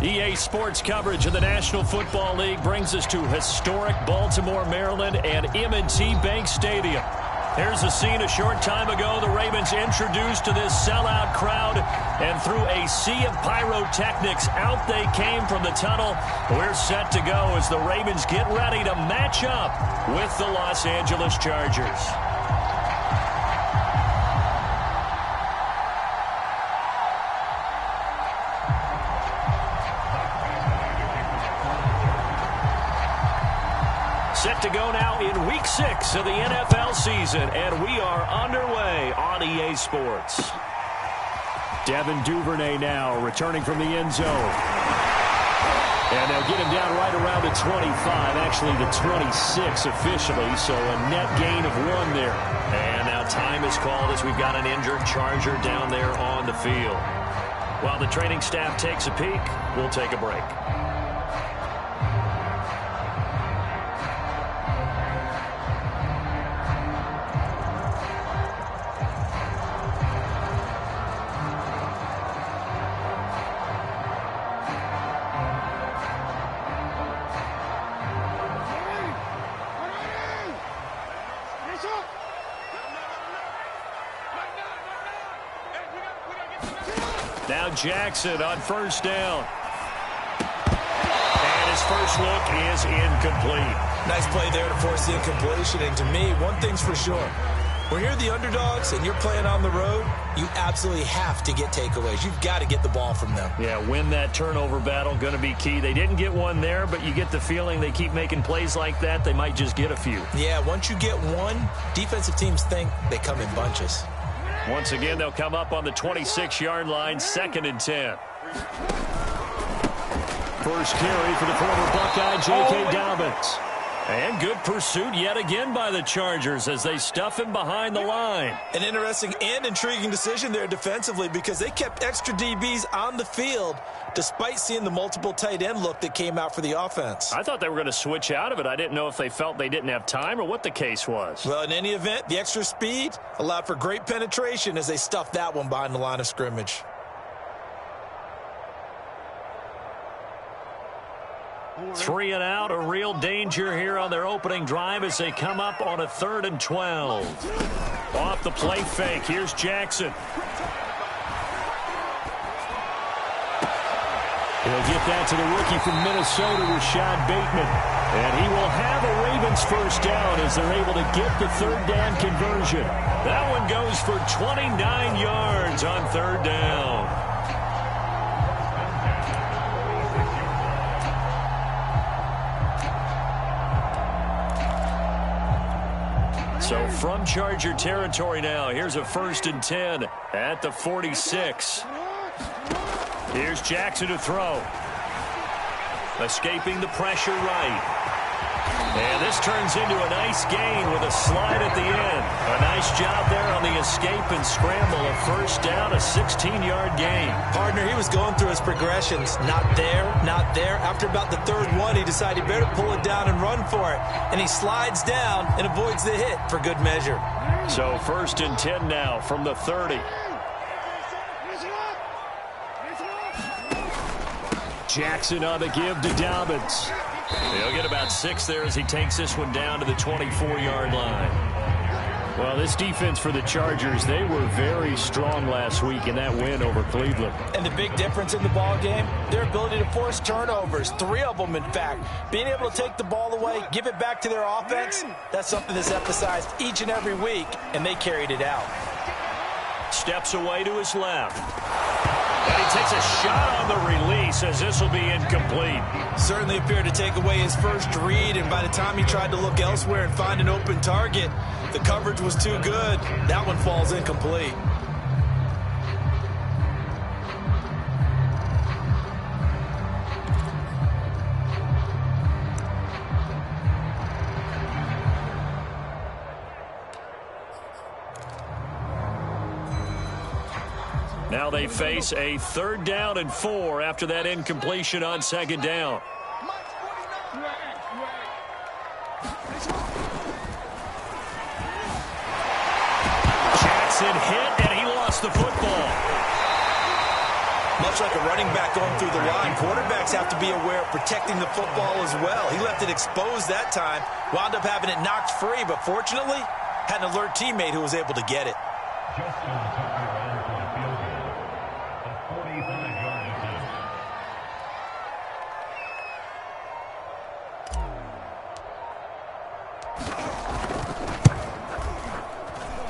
EA Sports coverage of the National Football League brings us to historic Baltimore, Maryland, and M&T Bank Stadium. Here's a scene a short time ago. The Ravens introduced to this sellout crowd, and through a sea of pyrotechnics, out they came from the tunnel. We're set to go as the Ravens get ready to match up with the Los Angeles Chargers. Set to go now in Week 6 of the NFL season, and we are underway on EA Sports. Devin Duvernay now returning from the end zone. And they'll get him down right around the 25, actually the 26 officially, so a net gain of 1 there. And now time is called as we've got an injured Charger down there on the field. While the training staff takes a peek, we'll take a break. Now Jackson on first down. And his first look is incomplete. Nice play there to force the incompletion. And to me, one thing's for sure. When you're the underdogs and you're playing on the road, you absolutely have to get takeaways. You've got to get the ball from them. Yeah, win that turnover battle, going to be key. They didn't get one there, but you get the feeling they keep making plays like that, they might just get a few. Yeah, once you get one, defensive teams think they come in bunches. Once again, they'll come up on the 26-yard line, 2nd and 10. First carry for the former Buckeye, J.K. Dobbins. And good pursuit yet again by the Chargers as they stuff him behind the line. An interesting and intriguing decision there defensively because they kept extra DBs on the field despite seeing the multiple tight end look that came out for the offense. I thought they were going to switch out of it. I didn't know if they felt they didn't have time or what the case was. Well, in any event, the extra speed allowed for great penetration as they stuffed that one behind the line of scrimmage. Three and out, a real danger here on their opening drive as they come up on a 3rd and 12. Off the play fake, here's Jackson. He'll get that to the rookie from Minnesota, Rashad Bateman. And he will have a Ravens first down as they're able to get the 3rd down conversion. That one goes for 29 yards on 3rd down. So from Charger territory now, here's a 1st and 10 at the 46. Here's Jackson to throw. Escaping the pressure right. And this turns into a nice gain with a slide at the end. A nice job there on the escape and scramble. A first down, a 16-yard gain. Partner, he was going through his progressions. Not there, not there. After about the 3rd one, he decided he better pull it down and run for it. And he slides down and avoids the hit for good measure. So 1st and 10 now from the 30. Jackson on the give to Dobbins. He'll get about 6 there as he takes this one down to the 24-yard line. Well, this defense for the Chargers, they were very strong last week in that win over Cleveland. And the big difference in the ball game, their ability to force turnovers, 3 of them, in fact. Being able to take the ball away, give it back to their offense, that's something that's emphasized each and every week, and they carried it out. Steps away to his left. And he takes a shot on the release as this will be incomplete. Certainly appeared to take away his first read, and by the time he tried to look elsewhere and find an open target, the coverage was too good. That one falls incomplete. Now they face a 3rd down and 4 after that incompletion on 2nd down. Jackson hit, and he lost the football. Much like a running back going through the line, quarterbacks have to be aware of protecting the football as well. He left it exposed that time, wound up having it knocked free, but fortunately, had an alert teammate who was able to get it.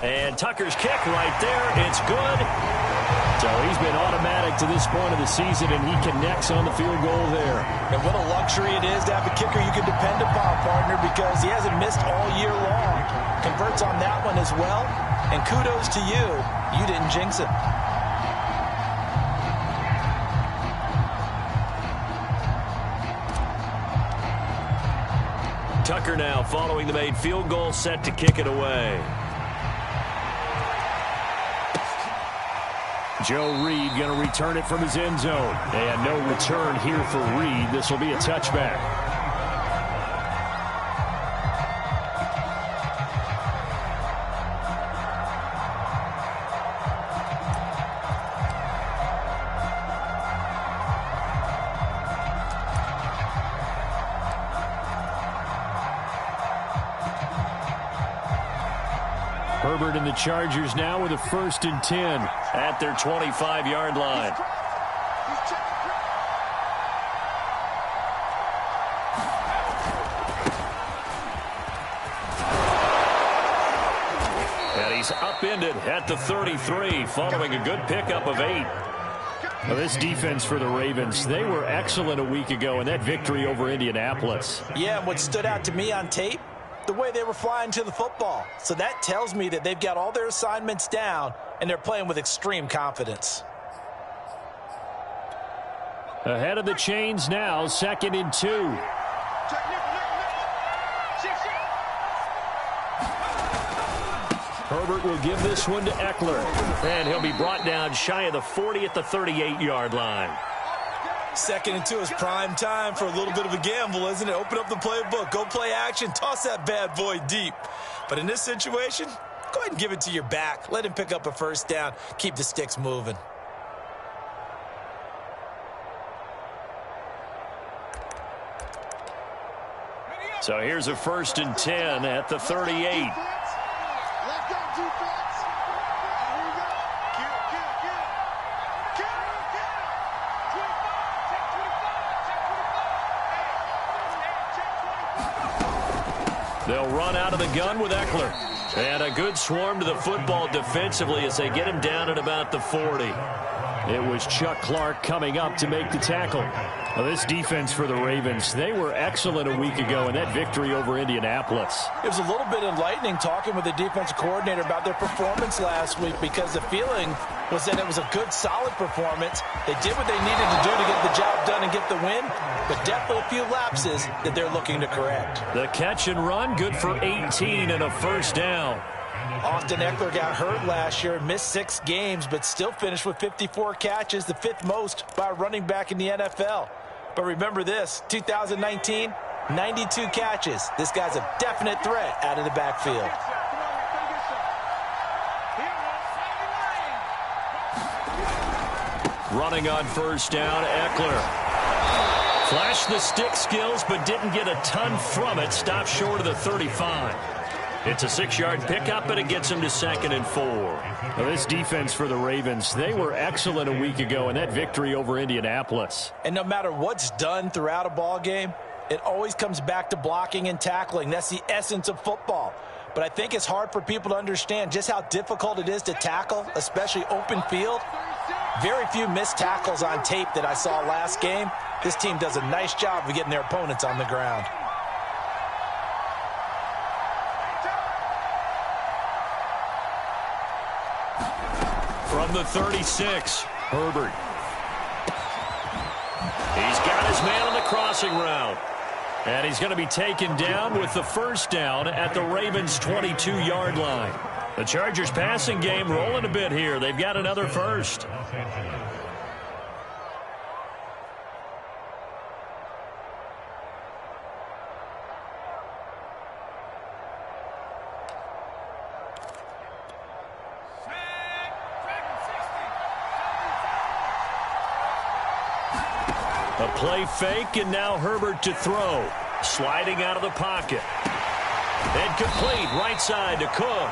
And Tucker's kick right there. It's good. So he's been automatic to this point of the season, and he connects on the field goal there. And what a luxury it is to have a kicker you can depend upon, partner, because he hasn't missed all year long. Converts on that one as well. And kudos to you. You didn't jinx it. Tucker now following the made field goal, set to kick it away. Joe Reed going to return it from his end zone. And no return here for Reed. This will be a touchback. Herbert and the Chargers now with a 1st and 10 at their 25-yard line. And he's upended at the 33 following a good pickup of 8. Well, this defense for the Ravens, they were excellent a week ago in that victory over Indianapolis. Yeah, what stood out to me on tape, the way they were flying to the football. So that tells me that they've got all their assignments down and they're playing with extreme confidence. Ahead of the chains now, 2nd and 2. Herbert will give this one to Eckler. And he'll be brought down shy of the 40 at the 38-yard line. 2nd and 2 is prime time for a little bit of a gamble, isn't it? Open up the playbook, go play action, toss that bad boy deep. But in this situation, go ahead and give it to your back. Let him pick up a 1st down. Keep the sticks moving. So here's a 1st and 10 at the 38. They'll run out of the gun with Eckler. And a good swarm to the football defensively as they get him down at about the 40. It was Chuck Clark coming up to make the tackle. Well, this defense for the Ravens, they were excellent a week ago in that victory over Indianapolis. It was a little bit enlightening talking with the defensive coordinator about their performance last week, because the feeling was that it was a good, solid performance. They did what they needed to do to get the job done and get the win, but definitely a few lapses that they're looking to correct. The catch and run, good for 18 and a 1st down. Austin Eckler got hurt last year, missed 6 games, but still finished with 54 catches, the 5th most by a running back in the NFL. But remember this, 2019, 92 catches. This guy's a definite threat out of the backfield. Running on 1st down, Eckler. Flashed the stick skills, but didn't get a ton from it. Stopped short of the 35. It's a 6-yard pickup, and it gets him to 2nd and 4. Well, this defense for the Ravens, they were excellent a week ago in that victory over Indianapolis. And no matter what's done throughout a ball game, it always comes back to blocking and tackling. That's the essence of football. But I think it's hard for people to understand just how difficult it is to tackle, especially open field. Very few missed tackles on tape that I saw last game. This team does a nice job of getting their opponents on the ground. From the 36, Herbert. He's got his man on the crossing route. And he's going to be taken down with the 1st down at the Ravens' 22-yard line. The Chargers passing game rolling a bit here. They've got another 1st. A play fake, and now Herbert to throw. Sliding out of the pocket. And complete, right side to Cook.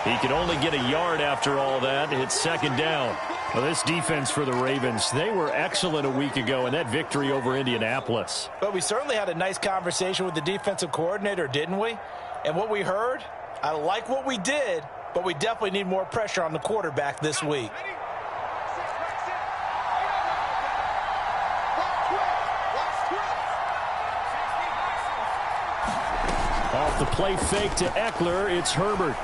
He can only get a yard after all that. It's second down. Well, this defense for the Ravens, they were excellent a week ago in that victory over Indianapolis. But we certainly had a nice conversation with the defensive coordinator, didn't we? And what we heard, I like what we did, but we definitely need more pressure on the quarterback this week. Off the play fake to Eckler, it's Herbert.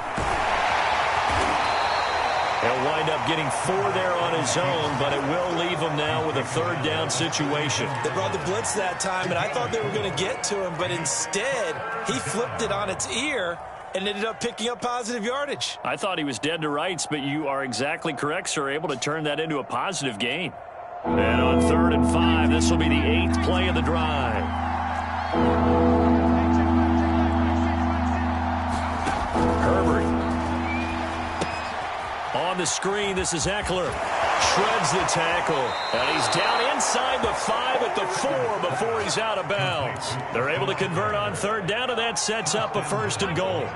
He'll wind up getting 4 there on his own, but it will leave him now with a third down situation. They brought the blitz that time, and I thought they were going to get to him, but instead, he flipped it on its ear and ended up picking up positive yardage. I thought he was dead to rights, but you are exactly correct, sir, able to turn that into a positive gain. And on 3rd and 5, this will be the 8th play of the drive. Herbert. On the screen, this is Eckler. Shreds the tackle. And he's down inside the 5 at the 4 before he's out of bounds. They're able to convert on 3rd down, and that sets up a 1st and goal.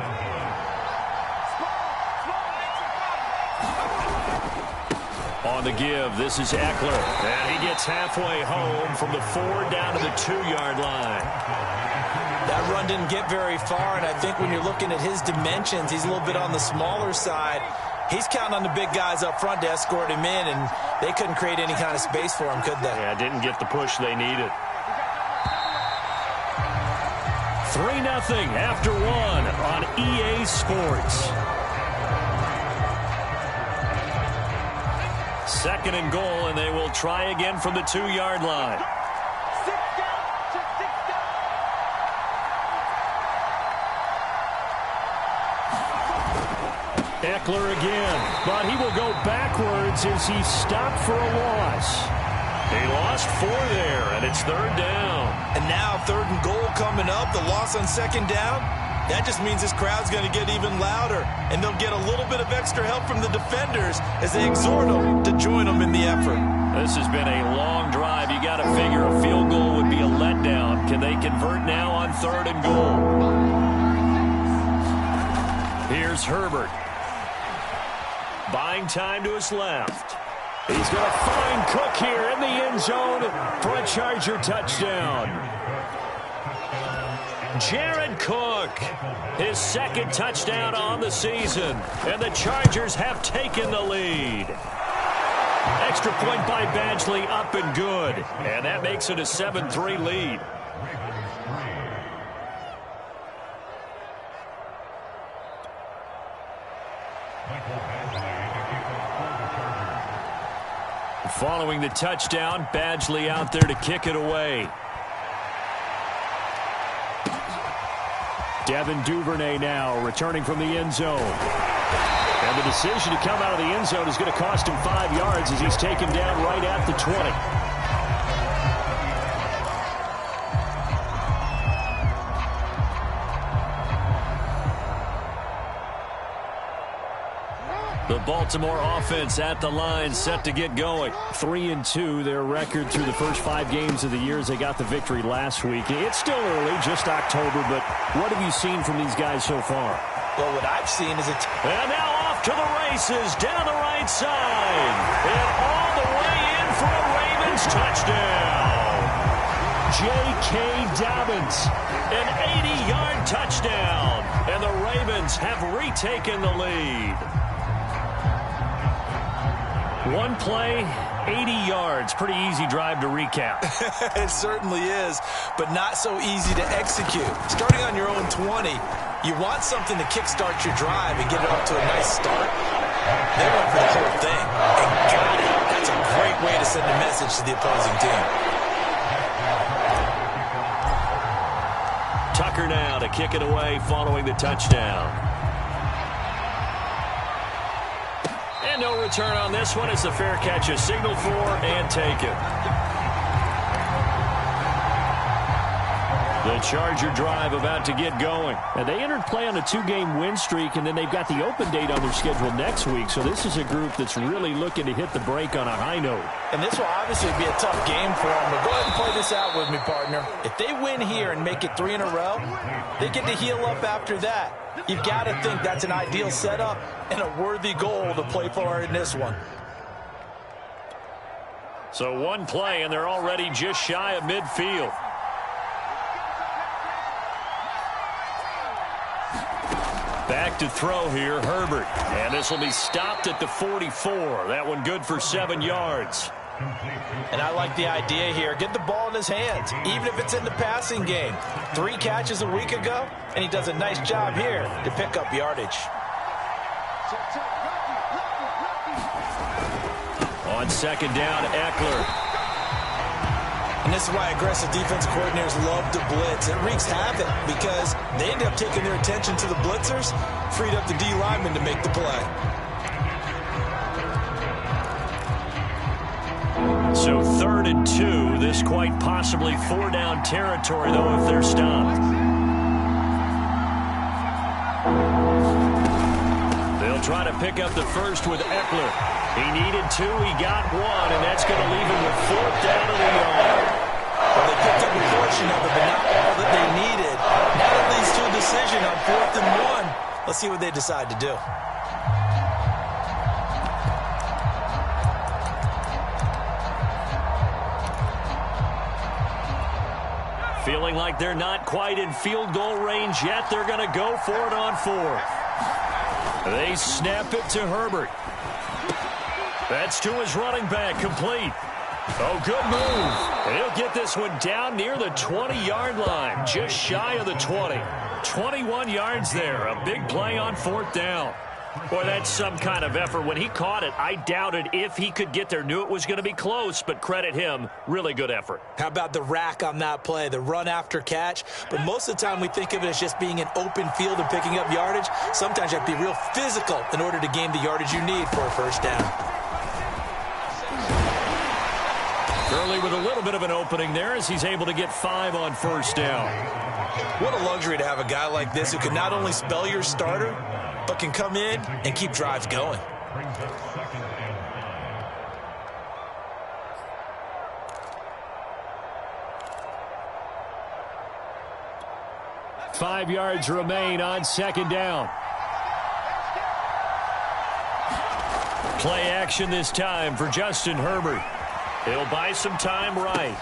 On the give, this is Eckler. And he gets halfway home from the 4 down to the 2-yard line. That run didn't get very far, and I think when you're looking at his dimensions, he's a little bit on the smaller side. He's counting on the big guys up front to escort him in, and they couldn't create any kind of space for him, could they? Yeah, didn't get the push they needed. 3-0 after 1 on EA Sports. 2nd and goal, and they will try again from the 2-yard line. Eckler again, but he will go backwards as he stopped for a loss. He lost 4 there, and it's 3rd down. And now 3rd and goal coming up, the loss on 2nd down. That just means this crowd's going to get even louder, and they'll get a little bit of extra help from the defenders as they exhort them to join them in the effort. This has been a long drive. You got to figure a field goal would be a letdown. Can they convert now on 3rd and goal? Here's Herbert. Buying time to his left. He's going to find Cook here in the end zone for a Charger touchdown. Jared Cook, his 2nd touchdown on the season, and the Chargers have taken the lead. Extra point by Badgley, up and good, and that makes it a 7-3 lead. Following the touchdown, Badgley out there to kick it away. Devin Duvernay now returning from the end zone. And the decision to come out of the end zone is going to cost him 5 yards as he's taken down right at the 20. The Baltimore offense at the line, set to get going. 3-2, their record through the first 5 games of the year as they got the victory last week. It's still early, just October, but what have you seen from these guys so far? Well, what I've seen is and now off to the races, down the right side. And all the way in for a Ravens touchdown. J.K. Dobbins, an 80-yard touchdown. And the Ravens have retaken the lead. One play, 80 yards. Pretty easy drive to recap. It certainly is, but not so easy to execute. Starting on your own 20, you want something to kickstart your drive and get it off to a nice start. They went for the whole thing and got it. That's a great way to send a message to the opposing team. Tucker now to kick it away following the touchdown. And no return on this one. It's the fair catch, a signal for and taken. The Charger drive about to get going. And they entered play on a 2-game win streak, and then they've got the open date on their schedule next week. So this is a group that's really looking to hit the break on a high note. And this will obviously be a tough game for them. But go ahead and play this out with me, partner. If they win here and make it 3 in a row, they get to heal up after that. You've got to think that's an ideal setup and a worthy goal to play for in this one. So one play, and they're already just shy of midfield. Back to throw here, Herbert. And this will be stopped at the 44. That one good for 7 yards. And I like the idea here. Get the ball in his hands, even if it's in the passing game. 3 catches a week ago, and he does a nice job here to pick up yardage. On second down, Eckler. And this is why aggressive defense coordinators love to blitz. It wreaks havoc because they end up taking their attention to the blitzers, freed up the D lineman to make the play. So 3rd and 2. This quite possibly 4-down territory, though, if they're stopped. They'll try to pick up the first with Eckler. He needed 2, he got 1, and that's going to leave him with 4th down of the yard. Well, they picked up a portion of it, but not all that they needed. Now that leads to a decision on 4th and 1. Let's see what they decide to do. Feeling like they're not quite in field goal range yet. They're going to go for it on 4th. They snap it to Herbert. That's to his running back, complete. Oh, good move. He'll get this one down near the 20-yard line, just shy of the 20. 21 yards there, a big play on 4th down. Boy, that's some kind of effort. When he caught it, I doubted if he could get there. Knew it was going to be close, but credit him. Really good effort. How about the rack on that play, the run after catch? But most of the time we think of it as just being an open field and picking up yardage. Sometimes you have to be real physical in order to gain the yardage you need for a first down. Gurley with a little bit of an opening there as he's able to get 5 on 1st down. What a luxury to have a guy like this who can not only spell your starter, but can come in and keep drives going. Five yards remain on 2nd down. Play action this time for Justin Herbert. He'll buy some time right.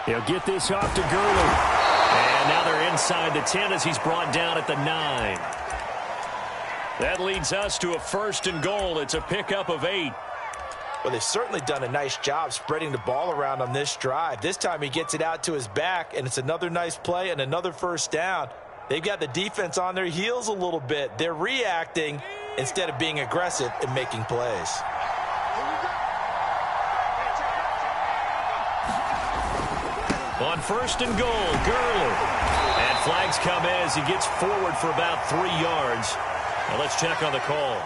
He'll get this off to Gurley. And now they're inside the 10 as he's brought down at the 9. That leads us to a 1st and goal. It's a pickup of 8. Well, they've certainly done a nice job spreading the ball around on this drive. This time he gets it out to his back, and it's another nice play and another 1st down. They've got the defense on their heels a little bit. They're reacting instead of being aggressive and making plays. On 1st and goal, Gurley. And flags come in as he gets forward for about 3 yards. Now let's check on the call.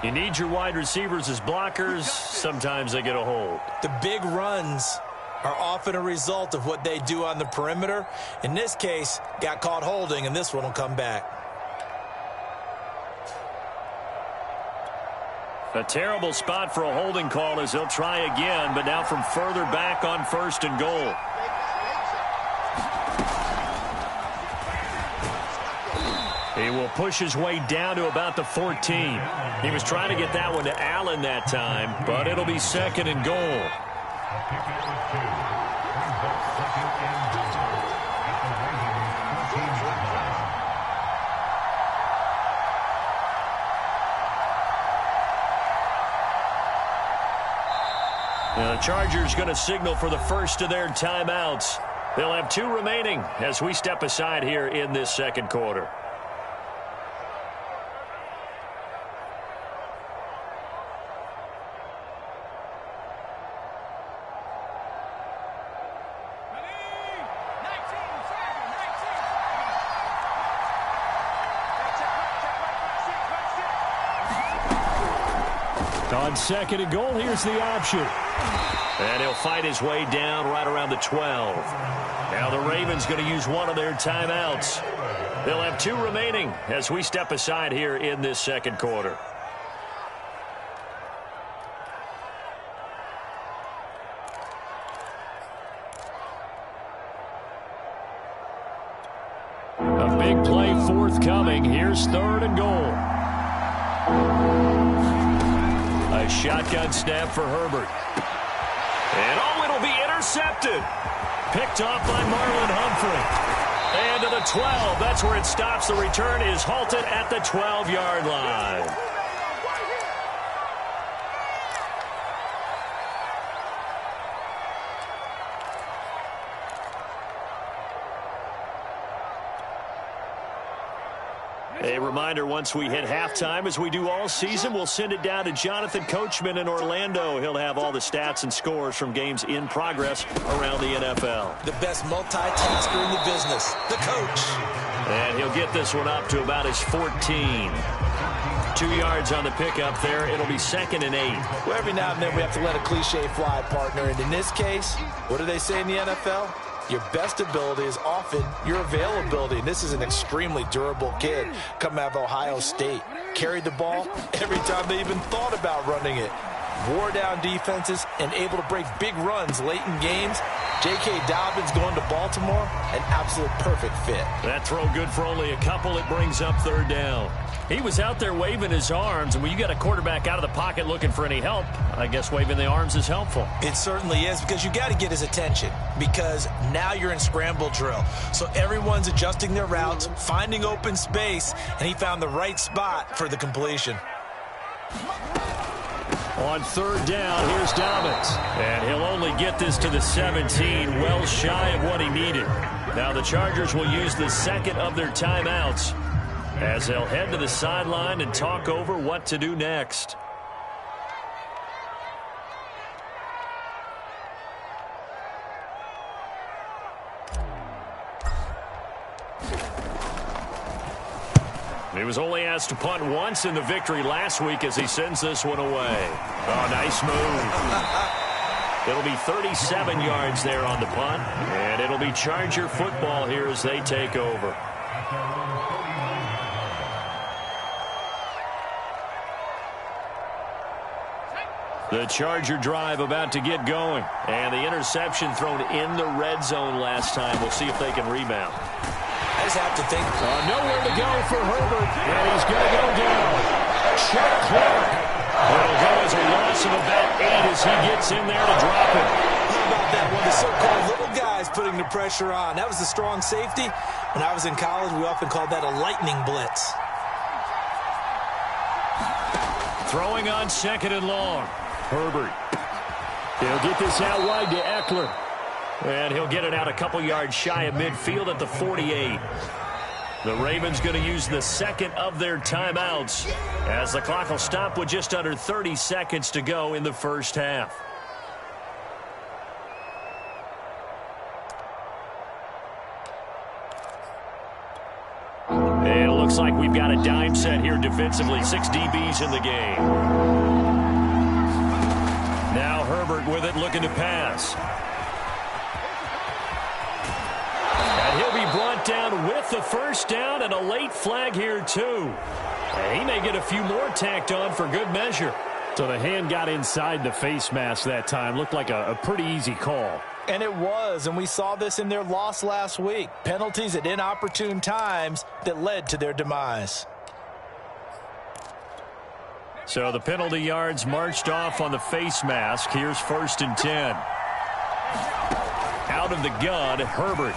You need your wide receivers as blockers. Sometimes they get a hold. The big runs are often a result of what they do on the perimeter. In this case, got caught holding, and this one will come back. A terrible spot for a holding call as they'll try again, but now from further back on 1st and goal. He will push his way down to about the 14. He was trying to get that one to Allen that time, but it'll be 2nd and goal. Now the Chargers going to signal for the first of their timeouts. They'll have 2 remaining as we step aside here in this 2nd quarter. On second and goal, here's the option. And he'll fight his way down right around the 12. Now the Ravens going to use one of their timeouts. They'll have 2 remaining as we step aside here in this second quarter. A big play forthcoming. Here's third and goal. A shotgun snap for Herbert. And it'll be intercepted. Picked off by Marlon Humphrey. And to the 12. That's where it stops. The return is halted at the 12-yard line. A reminder, once we hit halftime, as we do all season, we'll send it down to Jonathan Coachman in Orlando. He'll have all the stats and scores from games in progress around the NFL. The best multitasker in the business, the coach. And he'll get this one up to about his 14. 2 yards on the pickup there. It'll be 2nd and 8. Well, every now and then we have to let a cliche fly, partner. And in this case, what do they say in the NFL? Your best ability is often your availability. And this is an extremely durable kid coming out of Ohio State. Carried the ball every time they even thought about running it. Wore down defenses and able to break big runs late in games. J.K. Dobbins going to Baltimore, an absolute perfect fit. That throw good for only a couple. It brings up third down. He was out there waving his arms, and when you got a quarterback out of the pocket looking for any help, I guess waving the arms is helpful. It certainly is, because you got to get his attention, because now you're in scramble drill. So everyone's adjusting their routes, finding open space, and he found the right spot for the completion. On third down, here's Dobbins. And he'll only get this to the 17, well shy of what he needed. Now the Chargers will use the second of their timeouts as they'll head to the sideline and talk over what to do next. He was only asked to punt once in the victory last week as he sends this one away. Oh, nice move. It'll be 37 yards there on the punt, and it'll be Charger football here as they take over. The Charger drive about to get going, and the interception thrown in the red zone last time. We'll see if they can rebound. I just have to think. Nowhere to go for Herbert, and he's going to go down. Chuck Clark. It'll go as a loss of about 8 as he gets in there to drop it. How about that one? The so-called little guys putting the pressure on. That was a strong safety. When I was in college, we often called that a lightning blitz. Throwing on second and long. Herbert. He'll get this out wide to Eckler. And he'll get it out a couple yards shy of midfield at the 48. The Ravens going to use the second of their timeouts as the clock will stop with just under 30 seconds to go in the first half. And it looks like we've got a dime set here defensively. 6 DBs in the game. Now Herbert with it, looking to pass. He'll be brought down with the first down, and a late flag here, too. And he may get a few more tacked on for good measure. So the hand got inside the face mask that time. Looked like a pretty easy call. And it was, and we saw this in their loss last week. Penalties at inopportune times that led to their demise. So the penalty yards marched off on the face mask. Here's 1st and 10. Out of the gun, Herbert.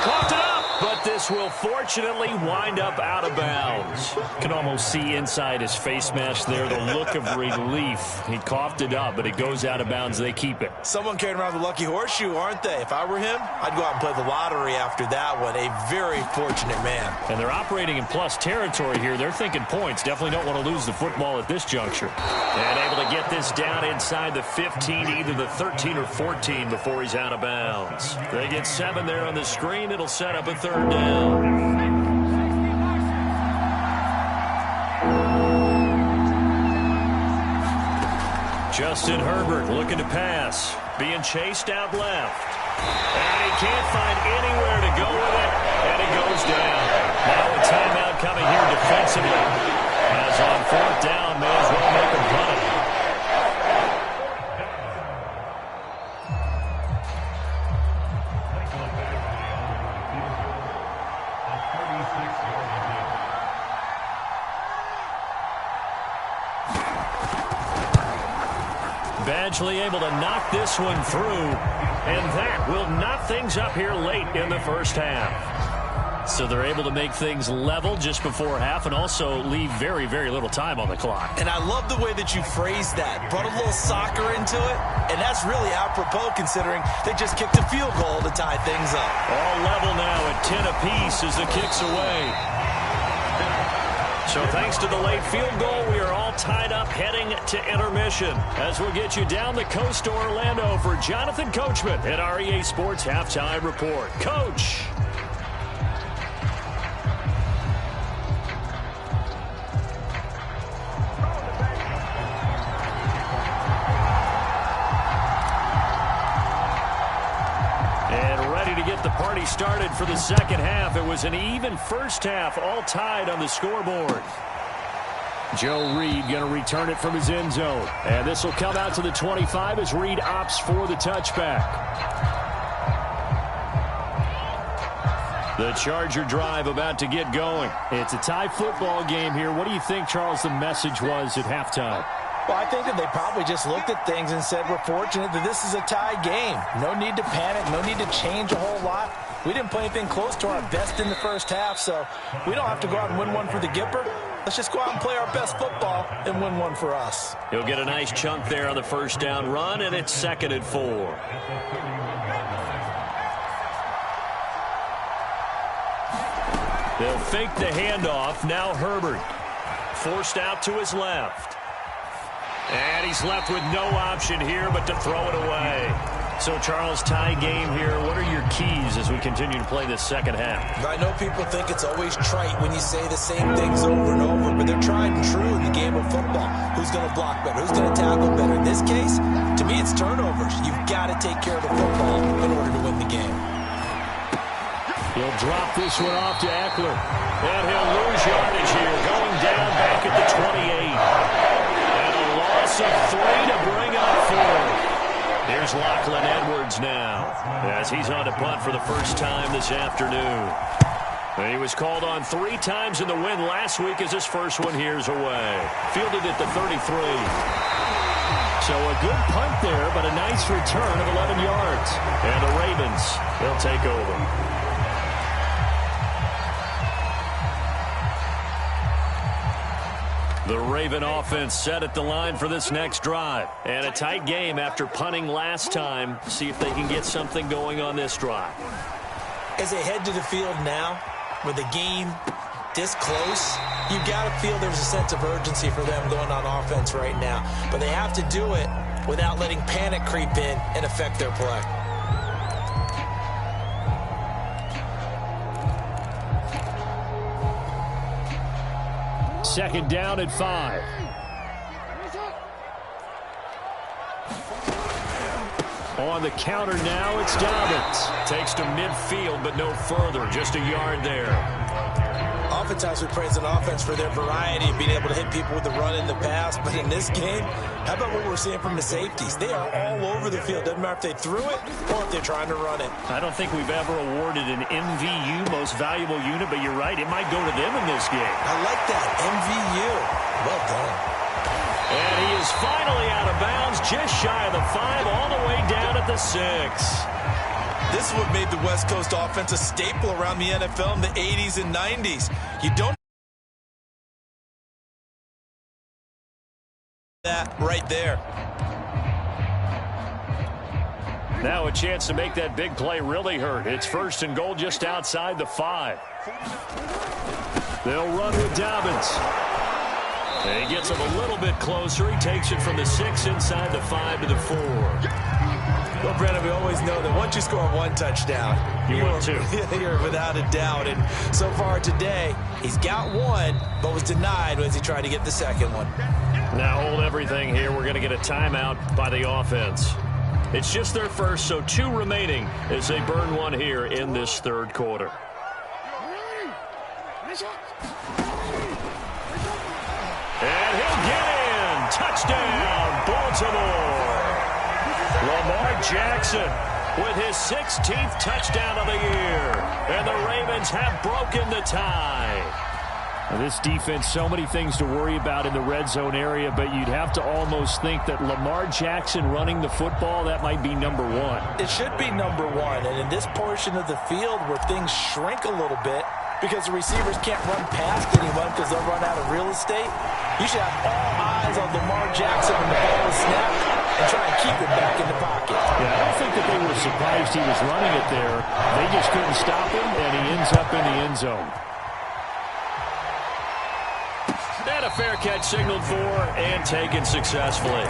Coughed it up, but this will fortunately wind up out of bounds. Can almost see inside his face mask there the look of relief. He coughed it up, but it goes out of bounds. They keep it. Someone carrying around the lucky horseshoe, aren't they? If I were him, I'd go out and play the lottery after that one. A very fortunate man. And they're operating in plus territory here. They're thinking points. Definitely don't want to lose the football at this juncture. And able to get this down inside the 15, either the 13 or 14 before he's out of bounds. They get 7 there on the screen. It'll set up a third down. Justin Herbert looking to pass. Being chased out left. And he can't find anywhere to go with it. And it goes down. Now a timeout coming here defensively. As on 4th down, may as well make him punt it. Eventually able to knock this one through, and that will knock things up here late in the first half. So they're able to make things level just before half and also leave very, very little time on the clock. And I love the way that you phrased that. Brought a little soccer into it, and that's really apropos considering they just kicked a field goal to tie things up. All level now at 10 apiece as the kick's away. So thanks to the late field goal, we are all tied up heading to intermission. As we'll get you down the coast to Orlando for Jonathan Coachman at our EA Sports Halftime Report. Coach. The party started for the second half. It was an even first half, all tied on the scoreboard. Joe Reed going to return it from his end zone. And this will come out to the 25 as Reed opts for the touchback. The Charger drive about to get going. It's a tie football game here. What do you think, Charles, the message was at halftime? Well, I think that they probably just looked at things and said, we're fortunate that this is a tie game. No need to panic. No need to change a whole lot. We didn't play anything close to our best in the first half, so we don't have to go out and win one for the Gipper. Let's just go out and play our best football and win one for us. He'll get a nice chunk there on the first down run, and it's 2nd and 4. They'll fake the handoff. Now Herbert forced out to his left. And he's left with no option here but to throw it away. So, Charles, tie game here. What are your keys as we continue to play this second half? I know people think it's always trite when you say the same things over and over, but they're tried and true in the game of football. Who's going to block better? Who's going to tackle better? In this case, to me, it's turnovers. You've got to take care of the football in order to win the game. He'll drop this one off to Eckler. And he'll lose yardage here, going down back at the 28. Loss of 3 to bring up 4. Here's Lachlan Edwards now as he's on to punt for the first time this afternoon. And he was called on 3 times in the win last week as his first one here's away. Fielded at the 33. So a good punt there, but a nice return of 11 yards. And the Ravens, they'll take over. The Raven offense set at the line for this next drive. And a tight game after punting last time. See if they can get something going on this drive. As they head to the field now, with the game this close, you've got to feel there's a sense of urgency for them going on offense right now. But they have to do it without letting panic creep in and affect their play. Second down at 5. On the counter now, it's Dobbins. Takes to midfield, but no further. Just a yard there. Oftentimes we praise an offense for their variety of being able to hit people with the run in the pass. But in this game, how about what we're seeing from the safeties? They are all over the field. Doesn't matter if they threw it or if they're trying to run it. I don't think we've ever awarded an MVU, most valuable unit, but you're right. It might go to them in this game. I like that. MVU. Well done. And he is finally out of bounds, just shy of the 5, all the way down at the 6. This is what made the West Coast offense a staple around the NFL in the 80s and 90s. You don't that right there. Now a chance to make that big play really hurt. It's 1st and goal just outside the 5. They'll run with Dobbins. And he gets him a little bit closer. He takes it from the 6 inside the 5 to the 4. Well, Brandon, we always know that once you score 1 touchdown, you're without a doubt. And so far today, he's got 1, but was denied as he tried to get the second one. Now hold everything here. We're going to get a timeout by the offense. It's just their first, so 2 remaining as they burn one here in this third quarter. And he'll get in. Touchdown, Baltimore. Lamar Jackson with his 16th touchdown of the year. And the Ravens have broken the tie. This defense, so many things to worry about in the red zone area, but you'd have to almost think that Lamar Jackson running the football, that might be number 1. It should be number 1, and in this portion of the field where things shrink a little bit because the receivers can't run past anyone because they'll run out of real estate, you should have all eyes on Lamar Jackson when the ball is snapped and try and keep it back in the pocket. Yeah, I don't think that they were surprised he was running it there. They just couldn't stop him, and he ends up in the end zone. And a fair catch signaled for and taken successfully.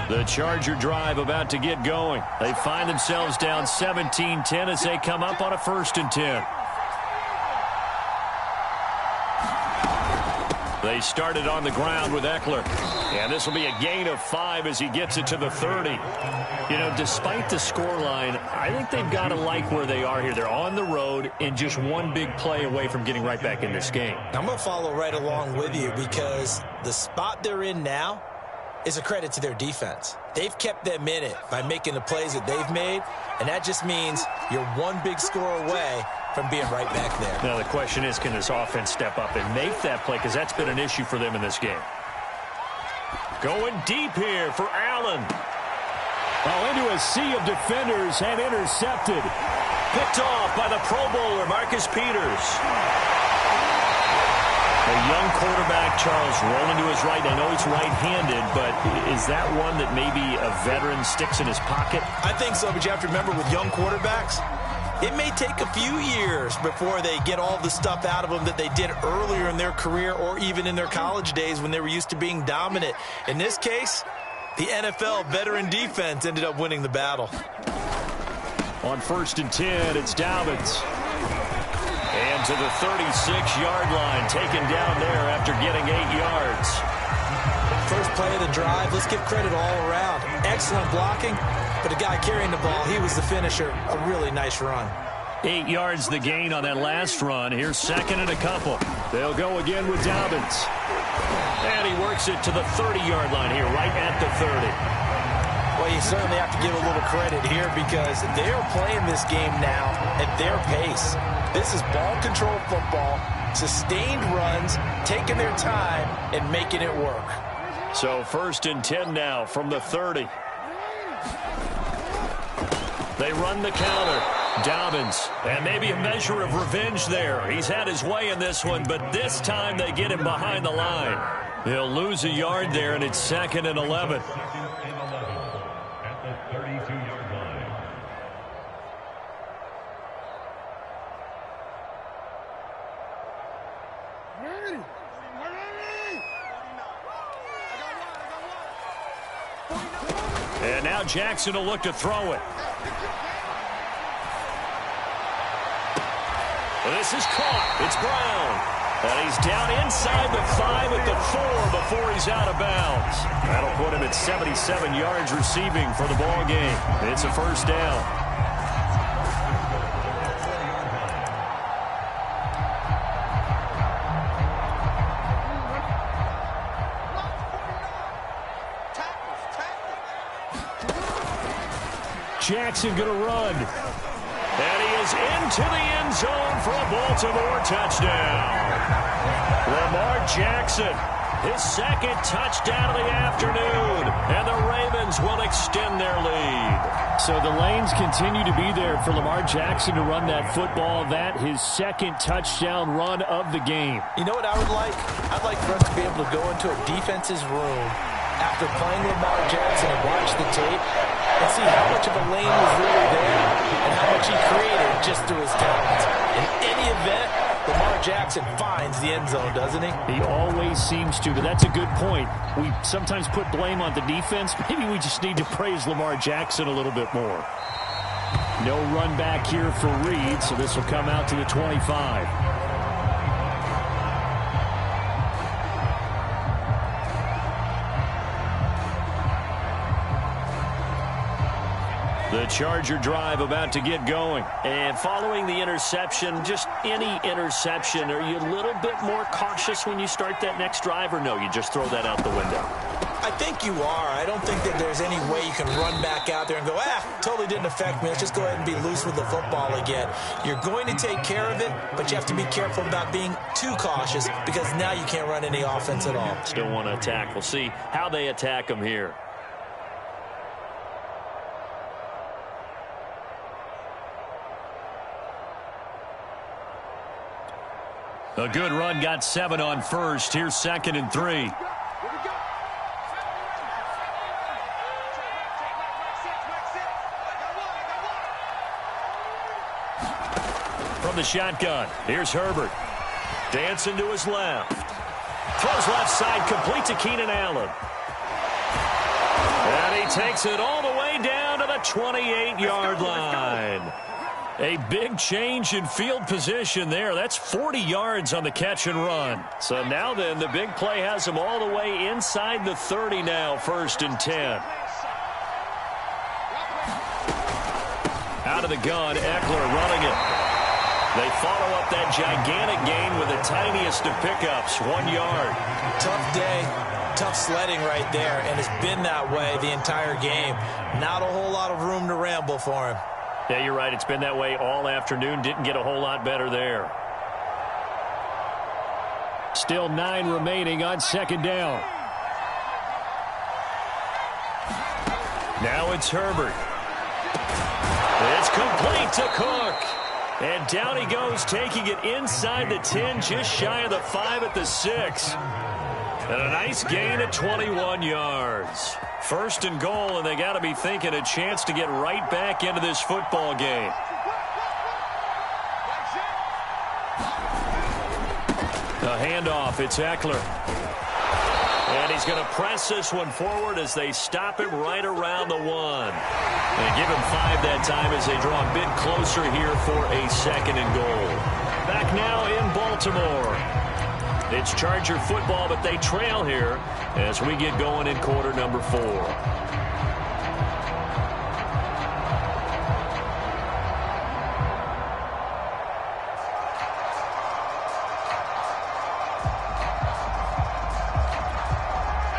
The Charger drive about to get going. They find themselves down 17-10 as they come up on a 1st and 10. They started on the ground with Eckler. And this will be a gain of 5 as he gets it to the 30. You know, despite the scoreline, I think they've got to like where they are here. They're on the road and just one big play away from getting right back in this game. I'm going to follow right along with you because the spot they're in now is a credit to their defense. They've kept them in it by making the plays that they've made, and that just means you're one big score away from being right back there. Now the question is, can this offense step up and make that play, because that's been an issue for them in this game. Going deep here for Allen. Oh, into a sea of defenders and intercepted. Picked off by the Pro Bowler, Marcus Peters. A young quarterback, Charles, rolling to his right. I know he's right-handed, but is that one that maybe a veteran sticks in his pocket? I think so, but you have to remember with young quarterbacks, it may take a few years before they get all the stuff out of them that they did earlier in their career or even in their college days when they were used to being dominant. In this case, the NFL veteran defense ended up winning the battle. On 1st and 10, it's Dobbins. And to the 36-yard line, taken down there after getting 8 yards. First play of the drive, let's give credit all around. Excellent blocking, but the guy carrying the ball, he was the finisher. A really nice run. 8 yards the gain on that last run. Here's 2nd and a couple. They'll go again with Dobbins. And he works it to the 30-yard line here, right at the 30. Well, you certainly have to give a little credit here because they are playing this game now at their pace. This is ball control football, sustained runs, taking their time and making it work. So 1st and 10 now from the 30. They run the counter. Dobbins, and maybe a measure of revenge there. He's had his way in this one, but this time they get him behind the line. He'll lose a yard there, and it's 2nd and 11. And now Jackson will look to throw it. This is caught. It's Brown. And he's down inside the 5 at the 4 before he's out of bounds. That'll put him at 77 yards receiving for the ball game. It's a 1st down. Jackson going to run. And he is into the end zone for a Baltimore touchdown. Lamar Jackson, his 2nd touchdown of the afternoon. And the Ravens will extend their lead. So the lanes continue to be there for Lamar Jackson to run that football. That his 2nd touchdown run of the game. You know what I would like? I'd like for us to be able to go into a defense's room after playing Lamar Jackson and watch the tape and see how much of a lane was really there and how much he created just through his talents. In any event, Lamar Jackson finds the end zone, doesn't he? He always seems to, but that's a good point. We sometimes put blame on the defense. Maybe we just need to praise Lamar Jackson a little bit more. No run back here for Reed, so this will come out to the 25. The Charger drive about to get going. And following the interception, just any interception, are you a little bit more cautious when you start that next drive, or no, you just throw that out the window? I think you are. I don't think that there's any way you can run back out there and go, totally didn't affect me. Let's just go ahead and be loose with the football again. You're going to take care of it, but you have to be careful about being too cautious because now you can't run any offense at all. Still want to attack. We'll see how they attack them here. A good run, got 7 on first. Here's 2nd and 3. From the shotgun, here's Herbert. Dancing to his left. Throws left side, complete to Keenan Allen. And he takes it all the way down to the 28-yard line. A big change in field position there. That's 40 yards on the catch and run. So now then, the big play has him all the way inside the 30 now, 1st and 10. Out of the gun, Eckler running it. They follow up that gigantic gain with the tiniest of pickups, 1 yard. Tough day, tough sledding right there, and it's been that way the entire game. Not a whole lot of room to ramble for him. Yeah, you're right. It's been that way all afternoon. Didn't get a whole lot better there. Still 9 remaining on 2nd down. Now it's Herbert. It's complete to Cook. And down he goes, taking it inside the 10, just shy of the 5 at the 6. And a nice gain at 21 yards. 1st and goal, and they got to be thinking a chance to get right back into this football game. A handoff, it's Eckler. And he's going to press this one forward as they stop him right around the 1. They give him 5 that time as they draw a bit closer here for a 2nd and goal. Back now in Baltimore. It's Charger football, but they trail here as we get going in quarter number 4.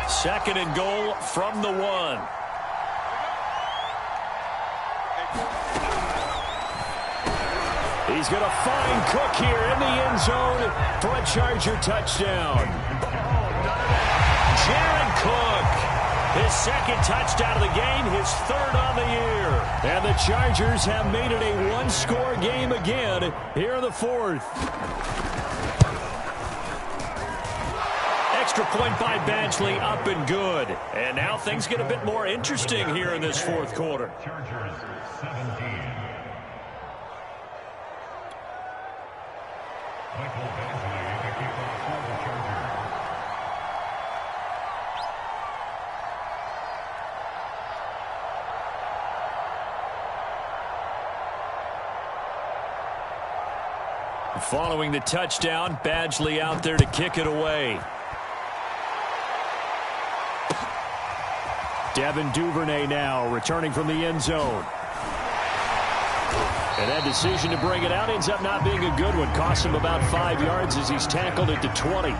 Second and goal from the 1. He's going to find Cook here in the end zone for a Charger touchdown. Jared Cook, his 2nd touchdown of the game, his 3rd on the year. And the Chargers have made it a one-score game again here in the 4th. Extra point by Badgley, up and good. And now things get a bit more interesting here in this 4th quarter. Chargers 17. Michael Badgley, the kickoff for the Chargers. Following the touchdown, Badgley out there to kick it away. Devin Duvernay now returning from the end zone. And that decision to bring it out ends up not being a good one. Cost him about 5 yards as he's tackled at the 20.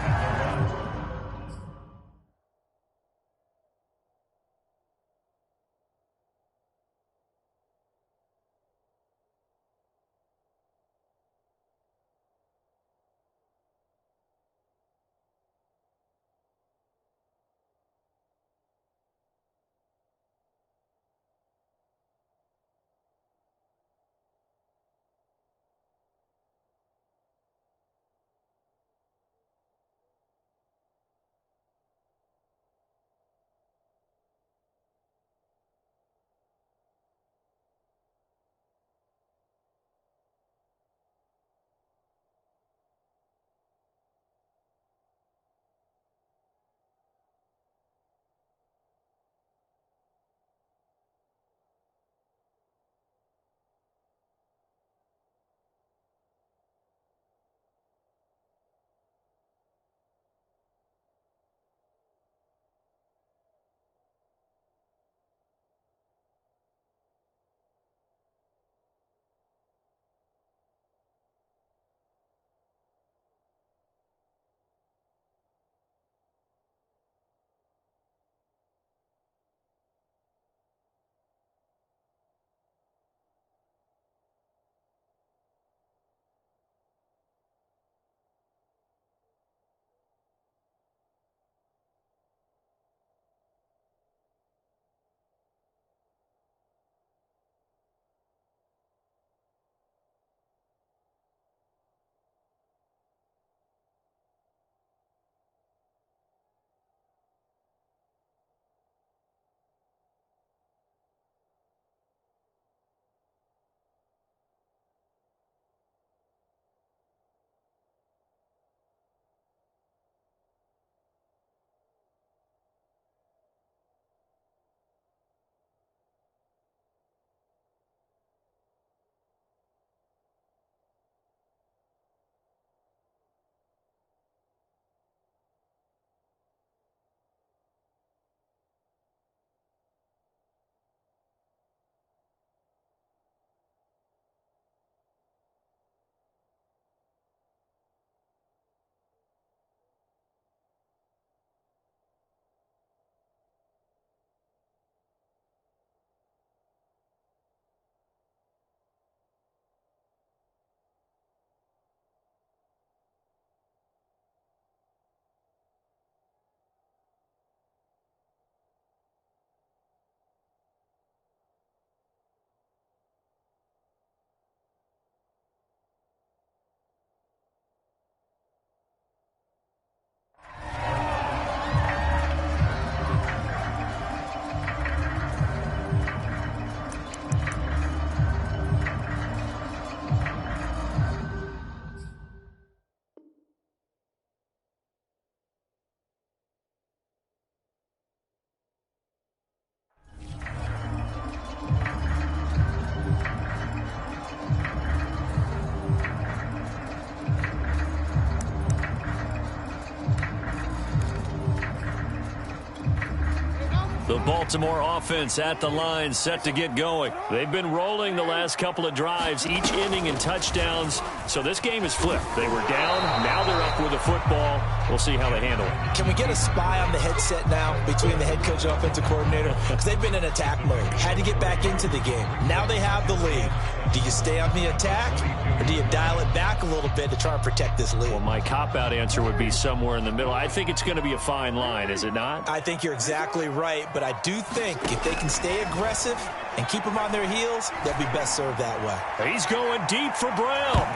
The Baltimore offense at the line, set to get going. They've been rolling the last couple of drives, each ending in touchdowns. So this game is flipped. They were down, now they're up with the football. We'll see how they handle it. Can we get a spy on the headset now between the head coach and offensive coordinator? Because they've been in attack mode. Had to get back into the game. Now they have the lead. Do you stay on the attack, or do you dial it back a little bit to try and protect this lead? Well, my cop-out answer would be somewhere in the middle. I think it's going to be a fine line, is it not? I think you're exactly right, but I do think if they can stay aggressive and keep them on their heels, they'll be best served that way. He's going deep for Brown.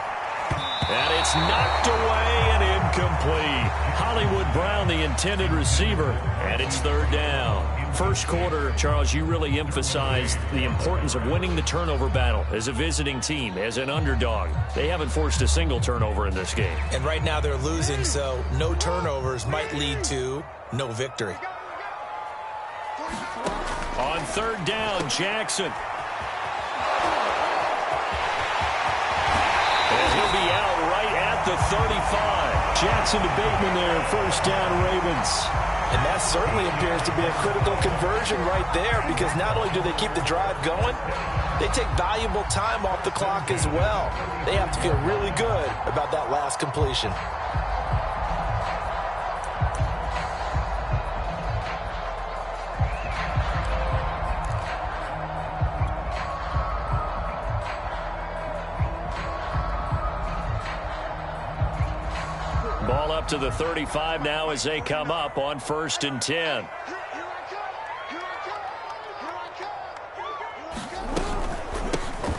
And it's knocked away and incomplete. Hollywood Brown, the intended receiver, and it's third down. First quarter, Charles, you really emphasized the importance of winning the turnover battle as a visiting team, as an underdog. They haven't forced a single turnover in this game. And right now they're losing, so no turnovers might lead to no victory. On third down, Jackson. And he'll be out right at the 35. Jackson to Bateman there, first down, Ravens. And that certainly appears to be a critical conversion right there, because not only do they keep the drive going, they take valuable time off the clock as well. They have to feel really good about that last completion. Ball up to the 35 now as they come up on 1st and 10.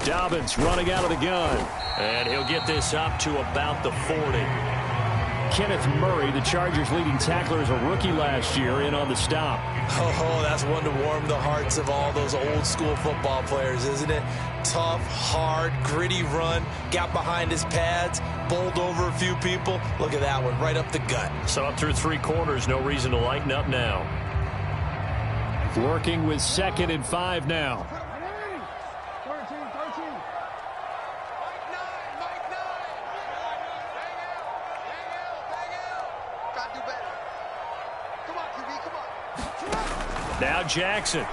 Dobbins running out of the gun. And he'll get this up to about the 40. Kenneth Murray, the Chargers' leading tackler, as a rookie last year, in on the stop. Oh, that's one to warm the hearts of all those old-school football players, isn't it? Tough, hard, gritty run, got behind his pads, bowled over a few people. Look at that one, right up the gut. So up through 3 quarters, no reason to lighten up now. Working with 2nd and 5 now. Now Jackson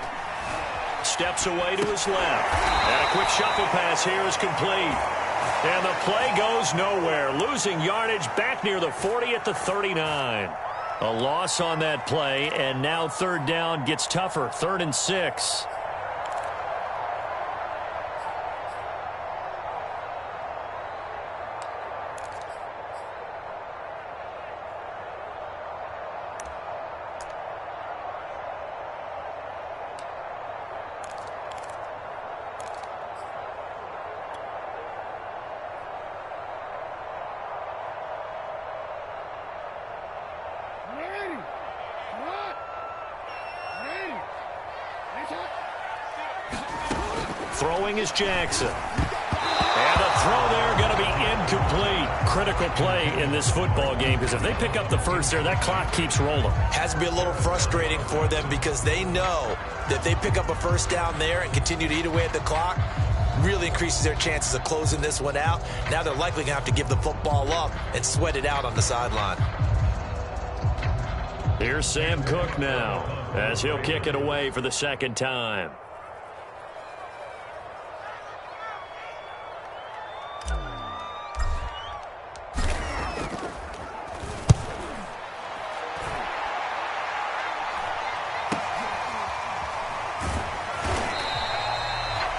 steps away to his left. And a quick shuffle pass here is complete. And the play goes nowhere. Losing yardage back near the 40 at the 39. A loss on that play, and now third down gets tougher. 3rd and 6. Throwing is Jackson. And the throw there going to be incomplete. Critical play in this football game, because if they pick up the first there, that clock keeps rolling. Has to be a little frustrating for them, because they know that they pick up a first down there and continue to eat away at the clock, really increases their chances of closing this one out. Now they're likely going to have to give the football up and sweat it out on the sideline. Here's Sam Cook now, as he'll kick it away for the 2nd time.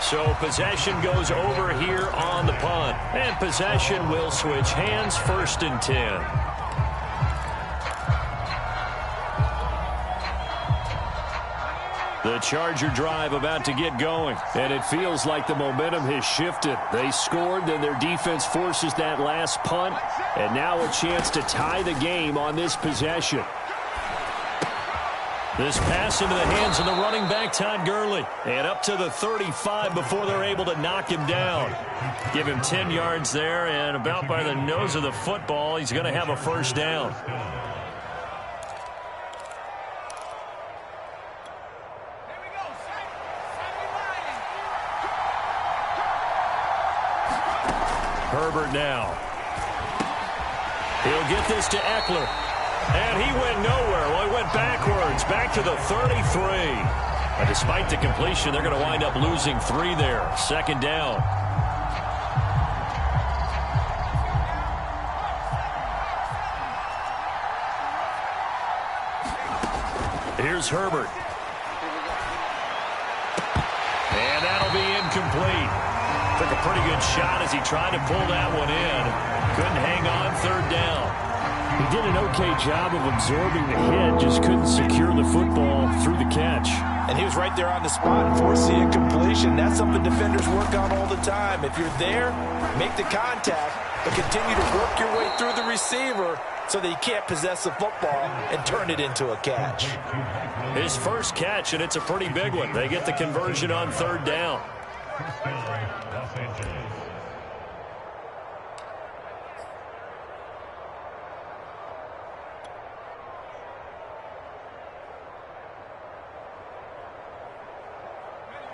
So possession goes over here on the punt. And possession will switch hands, 1st and 10. The Charger drive about to get going. And it feels like the momentum has shifted. They scored, then their defense forces that last punt. And now a chance to tie the game on this possession. This pass into the hands of the running back, Todd Gurley. And up to the 35 before they're able to knock him down. Give him 10 yards there, and about by the nose of the football, he's going to have a first down. Herbert now. He'll get this to Eckler. And he went nowhere. Well, he went backwards, back to the 33. And despite the completion, they're going to wind up losing 3 there. Second down. Here's Herbert. And that'll be incomplete. Took a pretty good shot as he tried to pull that one in. Couldn't hang on, third down. He did an okay job of absorbing the hit, just couldn't secure the football through the catch. And he was right there on the spot and forced the incompletion. That's something defenders work on all the time. If you're there, make the contact, but continue to work your way through the receiver so that he can't possess the football and turn it into a catch. His first catch, and it's a pretty big one. They get the conversion on third down.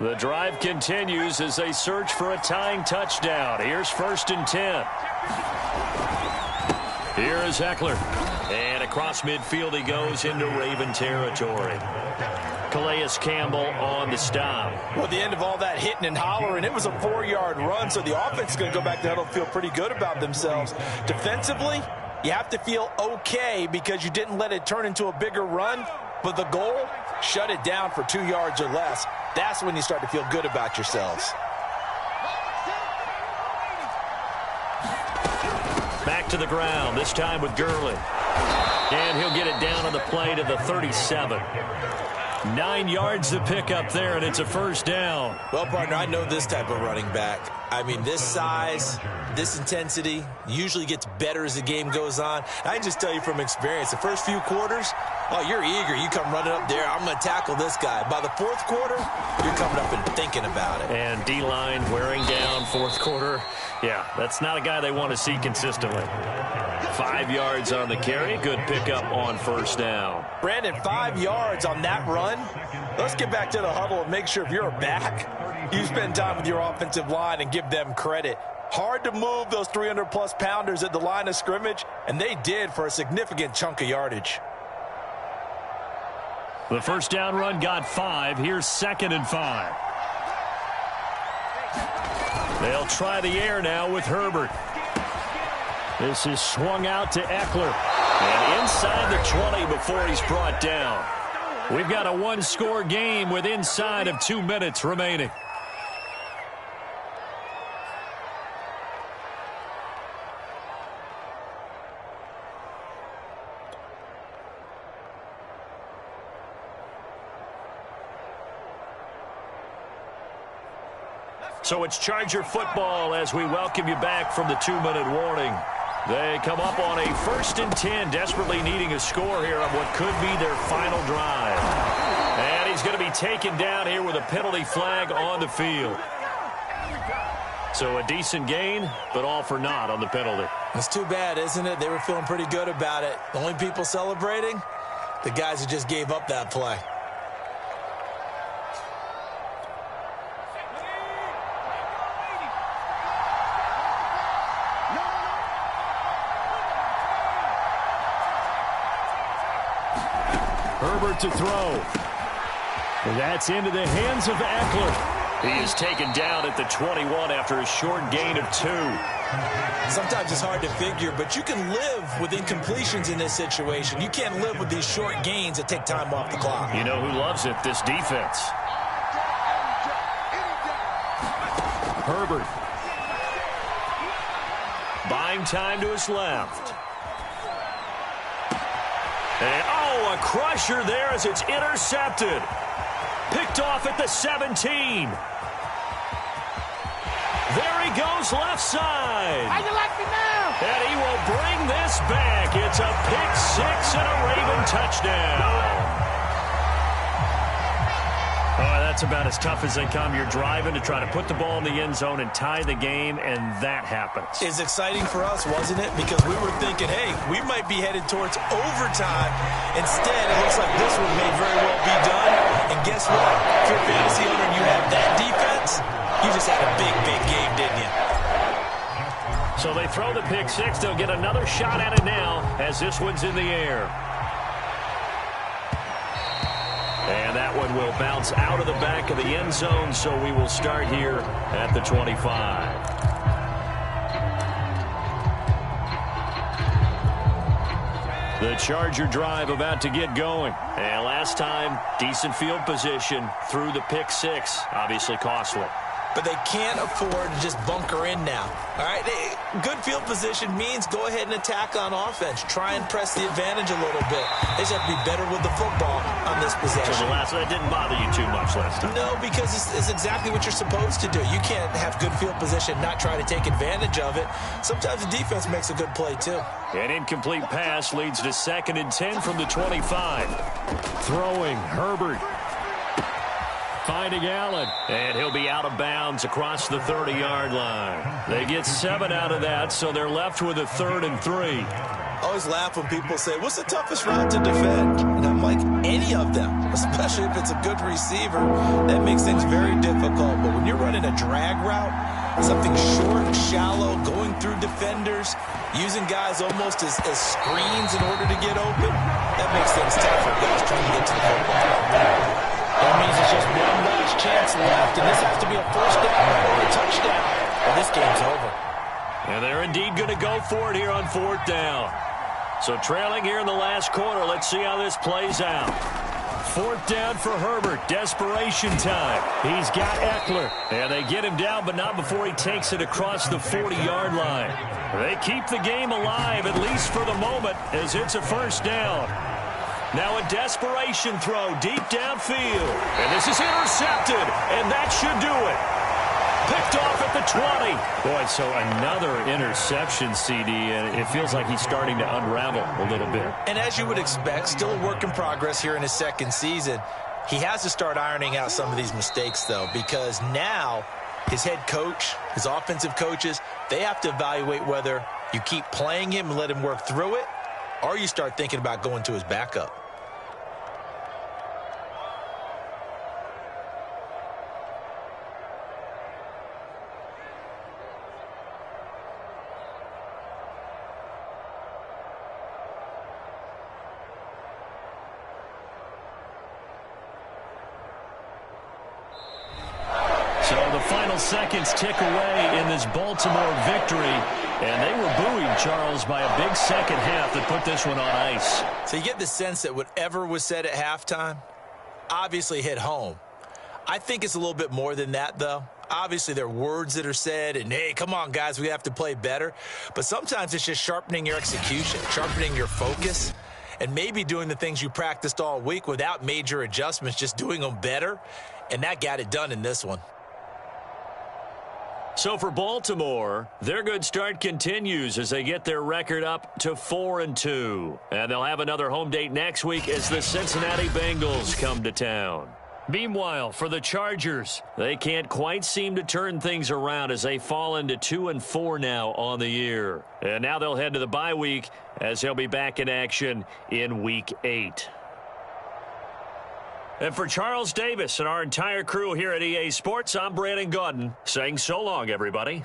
The drive continues as they search for a tying touchdown. Here's 1st and 10. Here is Eckler. And across midfield he goes into Raven territory. Calais Campbell on the stop. Well, at the end of all that hitting and hollering, it was a 4-yard run, so the offense is going to go back to huddle, feel pretty good about themselves. Defensively, you have to feel okay because you didn't let it turn into a bigger run, but the goal, shut it down for 2 yards or less. That's when you start to feel good about yourselves. Back to the ground, this time with Gurley. And he'll get it down on the play to the 37. 9 yards to pick up there, and it's a first down. Well, partner, I know this type of running back. I mean, this size, this intensity usually gets better as the game goes on. I can just tell you from experience, the first few quarters, oh, you're eager. You come running up there, I'm going to tackle this guy. By the 4th quarter, you're coming up and thinking about it. And D-line wearing down 4th quarter. Yeah, that's not a guy they want to see consistently. 5 yards on the carry. Good pickup on first down. Brandon, 5 yards on that run. Let's get back to the huddle and make sure if you're back, you spend time with your offensive line and give them credit. Hard to move those 300-plus pounders at the line of scrimmage, and they did for a significant chunk of yardage. The first down run got 5. Here's 2nd and 5. They'll try the air now with Herbert. This is swung out to Eckler. And inside the 20 before he's brought down. We've got a 1-score game with inside of 2 minutes remaining. So it's Charger football as we welcome you back from the 2-minute warning. They come up on a 1st and 10, desperately needing a score here on what could be their final drive. And he's going to be taken down here with a penalty flag on the field. So a decent gain, but all for naught on the penalty. It's too bad, isn't it? They were feeling pretty good about it. The only people celebrating, the guys who just gave up that play. Herbert to throw. And that's into the hands of Eckler. He is taken down at the 21 after a short gain of 2. Sometimes it's hard to figure, but you can live with incompletions in this situation. You can't live with these short gains that take time off the clock. You know who loves it? This defense. Herbert. Buying time to his left. And, oh, a crusher there as it's intercepted. Picked off at the 17. There he goes left side. How you like me now? And he will bring this back. It's a pick-6 and a Raven touchdown. Oh, that's about as tough as they come. You're driving to try to put the ball in the end zone and tie the game, and that happens. It's exciting for us, wasn't it? Because we were thinking, hey, we might be headed towards overtime. Instead, it looks like this one may very well be done. And guess what? If you're a fantasy owner and you have that defense, you just had a big, big game, didn't you? So they throw the pick six. They'll get another shot at it now as this one's in the air. And that one will bounce out of the back of the end zone, so we will start here at the 25. The Charger drive about to get going. And last time, decent field position through the pick six. Obviously costly. But they can't afford to just bunker in now. All right, good field position means go ahead and attack on offense. Try and press the advantage a little bit. They just have to be better with the football on this possession. So the last one, that didn't bother you too much last time. No, because it's exactly what you're supposed to do. You can't have good field position, not try to take advantage of it. Sometimes the defense makes a good play, too. An incomplete pass leads to 2nd and 10 from the 25. Throwing, Herbert. Finding Allen. And he'll be out of bounds across the 30-yard line. They get 7 out of that, so they're left with a 3rd and 3. I always laugh when people say, what's the toughest route to defend? And I'm like, any of them, especially if it's a good receiver. That makes things very difficult. But when you're running a drag route, something short, shallow, going through defenders, using guys almost as screens in order to get open, that makes things tough for guys trying to get to the football. That means it's just one last chance left, and this has to be a first down or a touchdown, or this game's over. And they're indeed going to go for it here on 4th down. So trailing here in the last quarter, let's see how this plays out. 4th down for Herbert. Desperation time. He's got Eckler. And they get him down, but not before he takes it across the 40-yard line. They keep the game alive, at least for the moment, as it's a first down. Now a desperation throw deep downfield. And this is intercepted, and that should do it. Picked off at the 20. Boy, so another interception, CD, and it feels like he's starting to unravel a little bit. And as you would expect, still a work in progress here in his 2nd season. He has to start ironing out some of these mistakes, though, because now his head coach, his offensive coaches, they have to evaluate whether you keep playing him and let him work through it, or you start thinking about going to his backup. Seconds tick away in this Baltimore victory, and they were buoyed, Charles, by a big second half that put this one on ice. So you get the sense that whatever was said at halftime obviously hit home. I think it's a little bit more than that, though. Obviously, there are words that are said, and, hey, come on, guys, we have to play better. But sometimes it's just sharpening your execution, sharpening your focus, and maybe doing the things you practiced all week without major adjustments, just doing them better, and that got it done in this one. So for Baltimore, their good start continues as they get their record up to 4-2. And they'll have another home date next week as the Cincinnati Bengals come to town. Meanwhile, for the Chargers, they can't quite seem to turn things around as they fall into 2-4 now on the year. And now they'll head to the bye week as they'll be back in action in Week 8. And for Charles Davis and our entire crew here at EA Sports, I'm Brandon Gaudin saying so long, everybody.